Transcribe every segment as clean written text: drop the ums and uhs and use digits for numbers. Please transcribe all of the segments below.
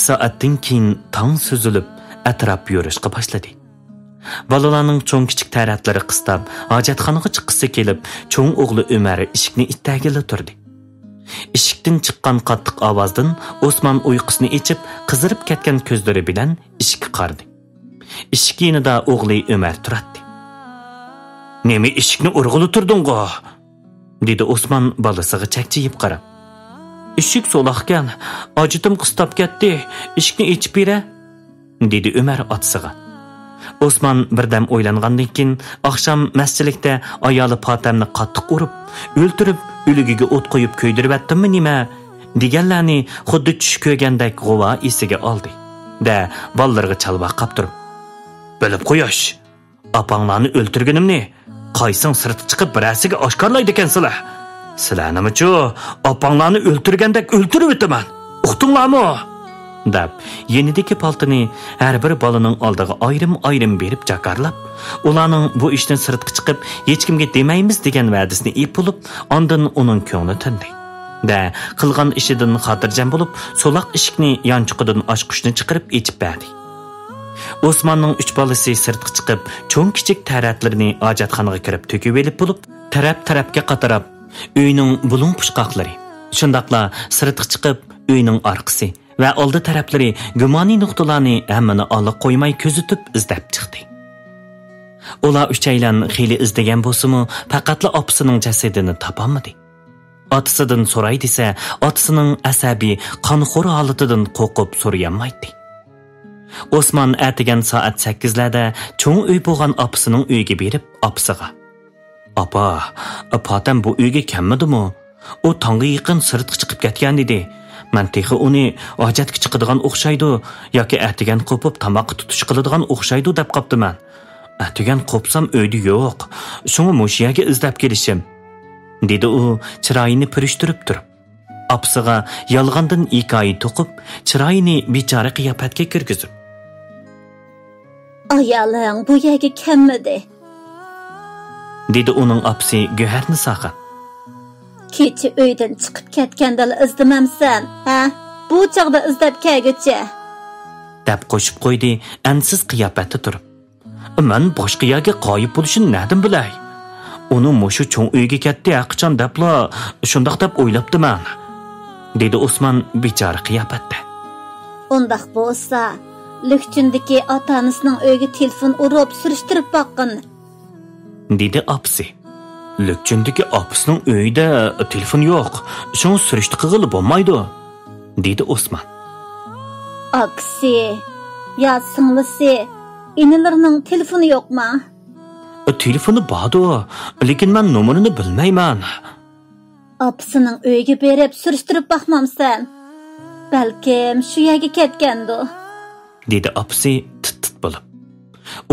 soatdan keyin tong so'zilib, atrof yurishga boshladi. Balalarning cho'ng-kichik taratlari qistab, hojatxonaga chiqqisi kelib, cho'ng o'g'li Umar eshikni ittagili turdi. Eshikdan chiqqan qattiq ovozdan Osmon uyqusini ichib, qizirib ketgan ko'zlari bilan eshikka qaradi. Eshik yonida o'g'li Umar turadi. "Nima eshikni urg'ili turding-ku?" dedi Osmon balasiga chakchiyib qarab. "Eshik so'loqkan, ojitim qistab ketdi, eshikni ichib bera", dedi Umar otasiga. Osmon birdam o'ylangandan keyin oqshom masjidlikda ayoli Fatimni qattiq urib, o'ltirib, o'ligiga o't qo'yib ko'ydiribdimi nima deganlarni xuddi tush ko'rgandek g'uva esiga oldi. Da ballarga chalvoq qaptirib, "Bilib qo'yash, opanglarni o'ltirganimni qaysing sirtga chiqib birasiga oshkorlaydi ekansizlar. Sizlarnimi-chu opanglarni o'ltirgandek o'ltirib o'taman. Uqdinglarmi?" deb yenidagi paltini har bir balaning oldiga ayrim berib jakarlab, ularning bu ishdan sirtga chiqib hech kimga demaymiz degan va'dasini epilib, ondan uning ko'ngli tindi. Da qilgan ishidan xotirjam bo'lib, so'loq eshikni yonchuqidan ochqushni chiqarib echib berdi. Osmonning 3 balasi sirtga chiqib, cho'ng kichik taratlarini hojatxonaga kirib to'kib elib bo'lib, taraf-tarafga qatarab, uyning bulung pushqoqlari, shundaqla sirtga chiqib, uyning orqasi va oldi taraflari gumoniy nuqtalarni hammani olib qo'ymay ko'zitib izlab chiqdi. Ular uchaylan xili izlagan bo'lsa-mu, faqatla opasining jasadini topolmadi. Otasidan so'ray desa, otasining asabiy, qonxo'r holatidan qo'rqib so'rayolmaydi. Osmon ertagan soat 8larda cho'ng uy bo'lgan opasining uyiga berib, opasiga: "Apa, Fatim bu uyga kelmadimi? U tongga yaqin sirtga chiqib ketgan edi. Men texi uni hojatga chiqadigan o'xshaydi yoki ertagan qo'pib tamoq tutish qiladigan o'xshaydi deb qopdiman. Ertagan qo'psam uyda yo'q. Shunga mushiyaga izlab kelishim", dedi u chiroyini purishtirib turib. Opasiga yolg'ondan hikoya to'qib, chiroyini bechora qiyofatga kirgizib: "Ayoling bu yerga kelmadi", dedi uning opasi Go'harni saqib. "Kecha uydan chiqib ketganda izdimamsan, ha? Bu chaqda izlab kelguncha", deb qo'shib qo'ydi ansiz qiyofatda turib. "Men boshqa yerga qoyib bo'lishini nadim bilay. Uni mushu cho'ng uyga ketdi, qachon debla, shundoq deb o'ylabdiman", dedi Osmon bechora qiyofatda. "Undaq bo'lsa, Lükchundagi ota-onasining uyiga telefon urib surishtirib boqqin", dedi opasi. "Lükchundagi opasining uyida telefon yo'q. Shuni surishti qilib bo'lmaydi", dedi Osmon. "Aksi, ya singlisi, inilarining telefoni yo'qmi?" "Telefoni bordi, lekin men nomerini bilmayman." "Opasining uyiga berib surishtirib boqmamsan? Balkim shu yerga ketgandi", dedi opasi tit bo'lib.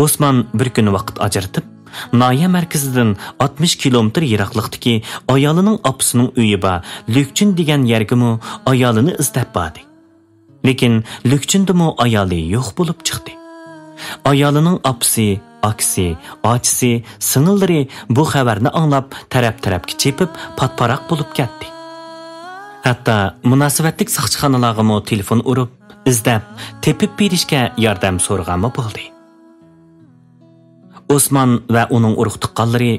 Osmon bir kun vaqt ajratib, Noya markazidan 60 kilometr yiroqlikdagi ayolining opasining uyi bor Lükchun degan yerga ayolini izlab bordi. Lekin Lükchundami ayoli yo'q bo'lib chiqdi. Ayolining opasi, aksi, ochisi, singillari bu xabarni anglab taraf-tarafga chepib, patparaq bo'lib ketdi. Hatto munosabatlik soqchixonalarga telefon urib, izlab, tepib berishga yordam so'ragani bo'ldi. Osmon va uning urug' tuqqanlari,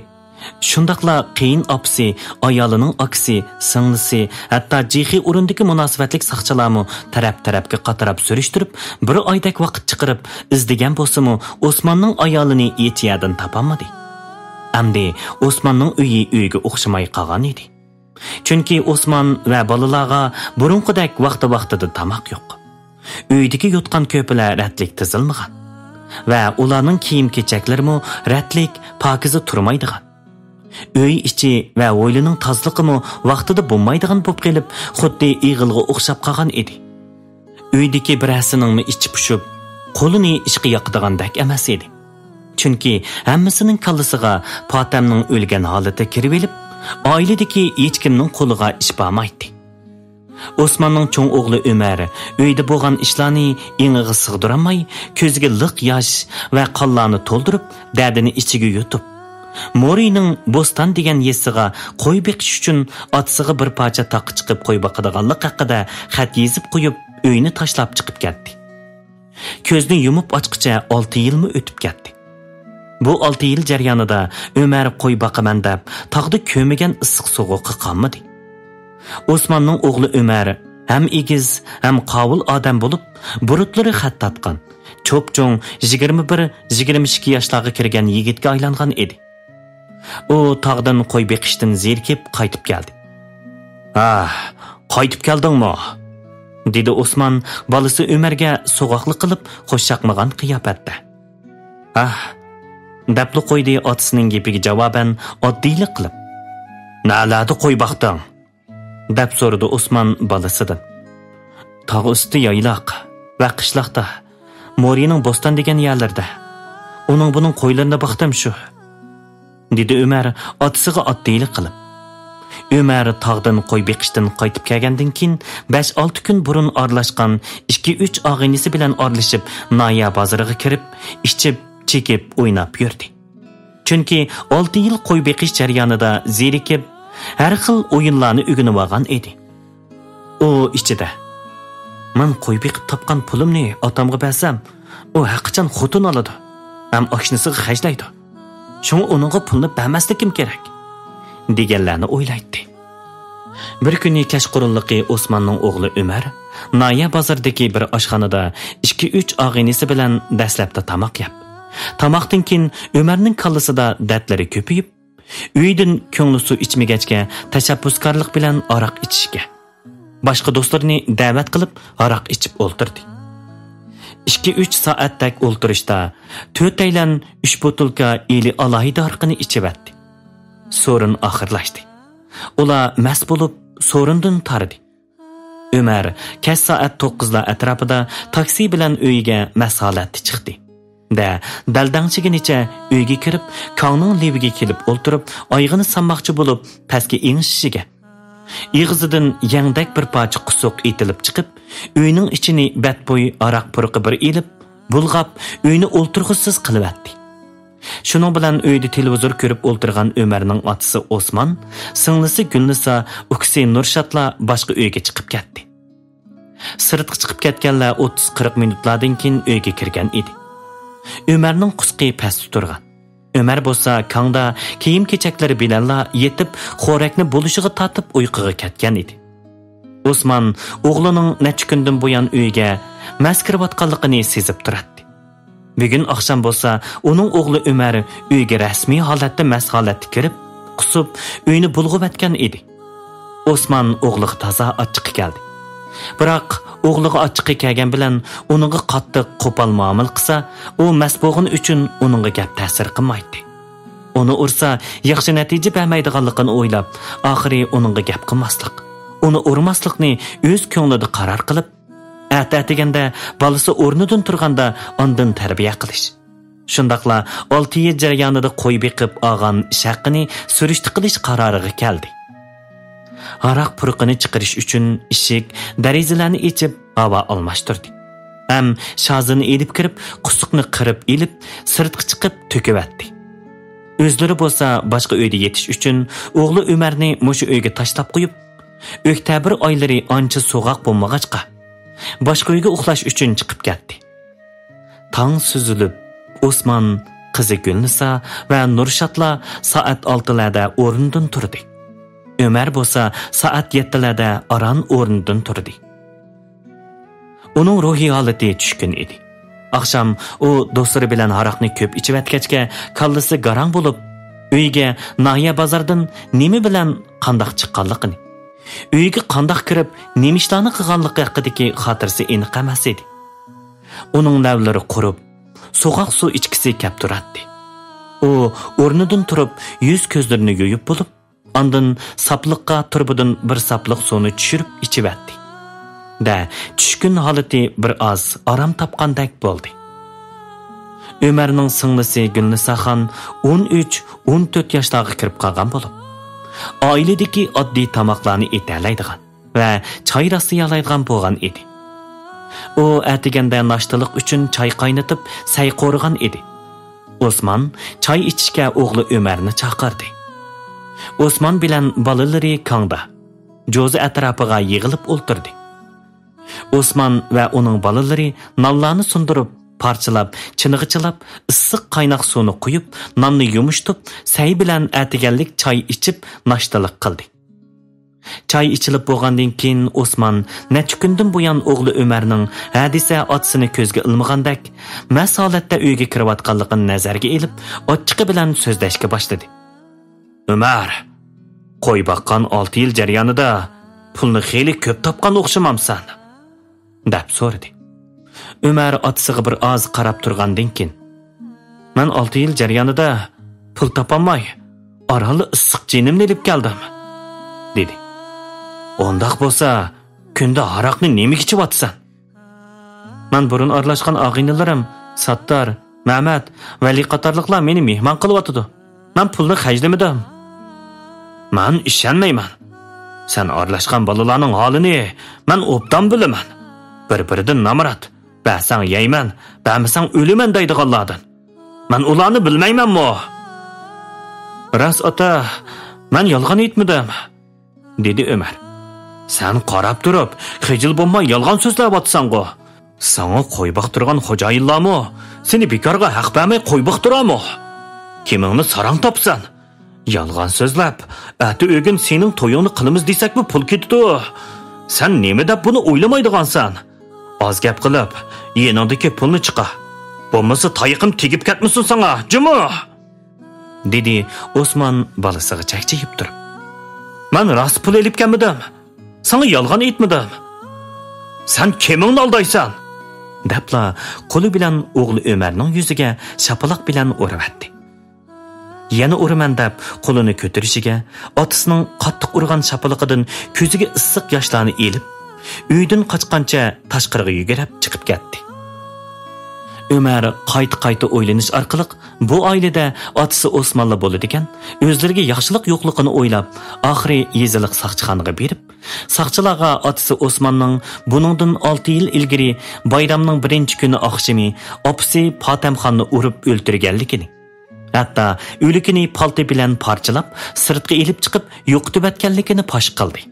shundaqla qiyin opasi, ayolining aksi, singlisi, hatto jihi o'rindagi munosabatlik soqchilarmi taraf-tarafga qatarab surishtirib, bir oydak vaqt chiqarib izlagan bo'lsa-mu, Osmonning ayolini yetiyadan topolmadi. Amdi Osmonning uyiga o'xshamay qolgan edi. Chunki Osmon va bolalarga burunqidek vaqti-vaqtida tamoq yo'q. Uydagi yotgan ko'plar ratlik tizilmagan va ularning kiyim-kechaklarimi ratlik, pokiza turmaydigan. Uy ichi va o'ylining tozligimi vaqtida bo'lmaydigan bo'lib qolib, xuddi ig'ilga o'xshab qolgan edi. Uydagi birasining ichi pushib, qo'lini ishga yoqdigandek emas edi. Chunki hammasining kallasiga Fatimning o'lgan holati kirib elib, oiladagi hech kimning qo'liga ish bormaydi. Osmonning cho'ng o'g'li Umar uyda bo'lgan ishlarni ing'iga sig'dirolmay, ko'ziga liq yosh va qonlarni to'ldirib, dardini ichiga yutib, Morining Bo'ston degan yesiga qo'y beqish uchun otasiga bir parcha taqi chiqib qo'y boqadiganlik haqida xat yezib qo'yib, uyni tashlab chiqib ketdi. Ko'zni yumib ochqicha 6 yilmi o'tib ketdi. Bu 6 yil jarayonida Ömer qo'y boqaman deb tog'da ko'migan issiq sovuqqa qolmadi. Osmonning o'g'li Ömer ham egiz, ham qovul odam bo'lib, burutlari xat tatgan, cho'p-cho'ng 21-22 yoshlarga kirgan yigitga aylangan edi. U tog'dan qo'y beqishdan zerikib qaytib keldi. Qaytib keldingmi? Dedi Osman balisi Ömerga so'g'oqlik qilib qo'shaqmagan qiyofatda. Dapli qo'ydi otasining gapiga javoban oddiylik qilib. Naladi qo'y baqding? Deb so'radi Osman balasidan. Tog' usti yayloq va qishloqda, Morining Boston degan yerlarda. Uning buning qo'ylarini baqdim shu. Dedi Ömer otasiga oddiylik qilib. Ömer tog'dan qo'y beqishdan qaytib kelgandan keyin 5-6 kun burun aralashgan 2-3 og'inisi bilan aralashib Noya bozoriga kirib, ichib, chekib, o'ynab yurdi. Chunki 6 yil qo'y beqish jarayonida zerikib, har xil o'yinlarni o'rganib olgan edi. U ichida: "Men qo'y beqib topgan pulimni otamga bersam, u haqiqatan xotin oladi, ham oshnasiga xajlaydi. Shunga uningga pulni bermaslikim kerak" deganlarni o'ylaydi. Bir kuni kashqurunliqi Osmonning o'g'li Ömer Noya bozoridagi bir oshxonada 2-3 og'inisi bilan dastlabda tamoq yeb. Tamoqdan keyin Ömerning kallasida dardlari ko'payib, uydan ko'ngli suv ichmagachga tashabbuskorlik bilan aroq ichishga, boshqa do'stlarini da'vat qilib aroq ichib o'ltirdi. 2-3 soatdak o'ltirishda 4 aylan 3 botulka eli alohida arqini ichibatdi. Sorun oxirlashdi. Ular mast bo'lib sorundan tardi. Ömer kech soat 9lar atrofida taksi bilan uyiga masolatda chiqdi. Daldangchiginicha uyga kirib, Kangning leviga kelib o'ltirib, oyg'ini sanmoqchi bo'lib, pastga engshishiga. Ig'zidan yangdak bir parcha qusuq etilib chiqib, uyning ichini batbo'y aroq purqi bir elib, bulg'ab, uyni o'ltirg'isiz qilibdi. Shuning bilan uyda televizor ko'rib o'ltirgan Ömerning otasi Osman, singlisi Gulnisa, ukisi Nurshatla boshqa uyga chiqib ketdi. Sirtga chiqib ketganlar 30-40 minutlardan keyin uyga kirgan edi. Ömerning qusqi past turgan. Ömer bo'lsa Kangda kiyim-kechaklari bilanla yetib, xo'rakni bo'lishiga tatib uyquga ketgan edi. Osman o'g'lining necha kundan buyon uyga maskirayotganligini sezib turadi. Bugun oqshom bo'lsa, uning o'g'li Ömer uyga rasmiy holatda holatda kirib, qusib, uyni bulg'ib etgan edi. Osman o'g'liga toza achchiq keldi. Biroq o'g'liga achchiq kelgan bilan uningga qattiq qo'pol muomala qilsa, u masbug'in uchun uningga gap ta'sir qilmaydi. Uni ursa, yaxshi natija bermaydiganligini o'ylab, oxiri uningga gap qilmaslik, uni urmaslikni o'z ko'nglida qaror qilib, atiganda balasi o'rnidan turganda ondan tarbiya qilish. Shundaqla 6 yil jarayonida qo'y beqib olgan shaqini surishti qilish qaroriga keldi. Aroq purqini chiqarish uchun eshik, derazalarni ochib, havo almashtirdi. Ham shazini elib kirib, qusuqni qirib elib, sirtga chiqib to'kibatdi. O'zlari bo'lsa boshqa uyda yetish uchun o'g'li Ömerni mushu uyga tashlab qo'yib, oktyabr oylari ancha so'g'oq bo'lmag'achqa boshqa uyga uxlash uchun chiqib ketdi. Tong suzilib, Osman, qizi Gulnisa va Nurshatla soat 6larda o'rnidan turdi. Ömer bo'lsa soat 7larda aron o'rnidan turdi. Uning ruhiy holati tushkun edi. Akşam u do'stlari bilan aroqni ko'p ichib atgachga kallasi garang bo'lib, uyga Noya bozordan nima bilan qandoq chiqqanligini, uyga qandoq kirib, nima ishlarni qilganligi haqidagi xotirasi aniq emas edi. Uning lavlari qurib, so'g'oq suv ichkisi kelib turadi. U o'rnidan turib, yuz ko'zlarini yuyib bo'lib, ondan sapliqqa turbidan bir sapliq suvni tushirib ichib atdi. Tushkun holati bir oz aram topgandek bo'ldi. Ömerning singlisi Gulnisaxon 13-14 yoshlarga kirib qolgan bo'lib, oiladagi oddiy tamoqlarni etalaydigan va choy rasiylaydigan bo'lgan edi. U atiganda nashtalık uchun choy qaynatib, say qo'rgan edi. Osman choy ichishga o'g'li Ömerni chaqirdi. Osman bilan bolalari Kangda, Jo'zi atrofiga yig'ilib o'ltirdi. Osman va uning bolalari nonlarni sundirib, parchalab, chinigichilab, issiq qaynoq suvni quyib, nonni yumshtib, say bilan atiganlik choy ichib, nashtalik qildi. Choy ichilib bo'lgandan keyin Osman necha kundan buyon o'g'li Umarning hadisa otsini ko'zga ilmagandek, mas holatda uyga kirayotganligini nazarga olib, ochiqi bilan so'zlashga boshladi. Umar, qo'y boqqan 6 yil jarayonida pulni xeyli ko'p topgan o'xshamamsan, deb so'radi. Umar otasiga bir oz qarab turgandan keyin, "Men 6 yil jarayonida pul topolmay, orali issiq jinimni olib keldim", dedi. "Ondaq bo'lsa, kunda aroqni nimaga ichibsan?" "Men burun aralashgan og'inlarim, Sattar, Mehmet, Vali qatorliqlar meni mehmon qilyotdi. Men pulni xajlamadim." "Men ishonmayman. Sen aralashgan bolalarning holini men obdan bilaman. Bir-biridan namrat, ba'san yeyman, ba'misang o'laman deydiganlardan. Men ularni bilmaymanmi?" "Ras ota, men yolg'on aytmadim", dedi Umar. "Sen qarab turib, xijil bo'lmay yolg'on so'zlayapsan-ku. Sana qo'y baqtirgan xo'jayinlarmi? Seni bekorga haq bermay qo'y baqtirami? Kimingni sarang topsan? Yolg'on so'zlab, ati o'gin sening to'yingni qilamiz desakmi pul ketdi. Sen nima deb buni o'ylamaydigansan? Az gap qilib, yeningdagi pulni chiqa. Bo'lmasa tayiqim tegib ketmasin sana, juma", dedi Osman balasiga chaqchayib turib. "Men rost pul elib kelmadim. Sana yolg'on aytmadim. Sen kimingni aldaysan?" debla qo'li bilan o'g'li Umarning yuziga shapaloq bilan urvatdi. Yana uraman deb qo'lini ko'tarishiga, otasining qattiq urgan shapaloqidan ko'ziga issiq yoshlarni elib, uydan qochgancha tashqariga yugurib chiqib ketdi. Umar qayta o'ylanish orqali bu oilada otasi Osmonli bo'ladigan, o'zlariga yaxshilik yo'qligini o'ylab, oxiri yeziliq soqchixonaga berib, soqchilarga otasi Osmonning buningdan 6 yil ilgari bayramning 1-kuni oqshimi opasi Potamxonni urib o'ltirganligini, hatto o'likini palti bilan parchalab, sirtga elib chiqib yo'qitib atganligini fosh qildi.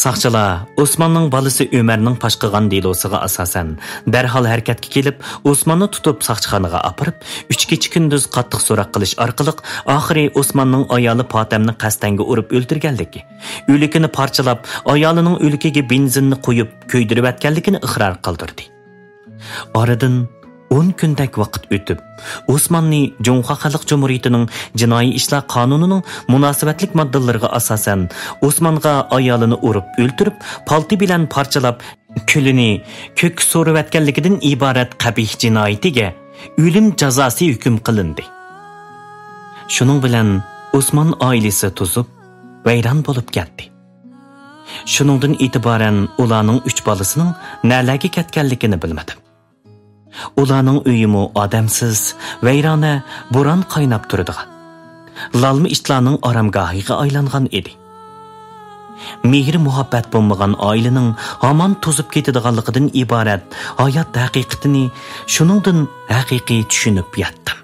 Saqchilar Osmanning balasi Umarning fosh qilgan delosiga asosan darhol harakatga kelib, Osmanni tutib saqchixonaga apirib, 3 kecha kunduz qattiq so'roq qilish orqali oxiri Osmanning ayoli Fatimni qasdanga urib o'ldirganligi, o'likini parchalab, ayolining o'likiga benzinni qo'yib ko'ydirib atganligini iqror qildirdi. Oradan 10 kundak vaqt o'tib, Osmanni Jonqa Xalq Cumhuriyatining jinoiy ishlar qonunining munosabatlik moddalariga asosan Osmanga ayolini urib o'ldirib, palti bilan parchalab, kulini ko'k so'rivatganligidan iborat qabih jinoyatiga o'lim jazosi hukm qilindi. Shuning bilan Osman oilasi tuzib, vayron bo'lib ketdi. Shuningdan e'tiboran ularning 3 bolasining nalaga ketganligini bilmadim. Ularning uyimi odamsiz, vayrona, bo'ron qaynab turadigan, lalmi ishlarning oramgohiga aylangan edi. Mehr muhabbat bo'lmagan oilaning hamon to'zib ketadiganligidan iborat hayot haqiqatini shuningdan haqiqiy tushunib yetdim.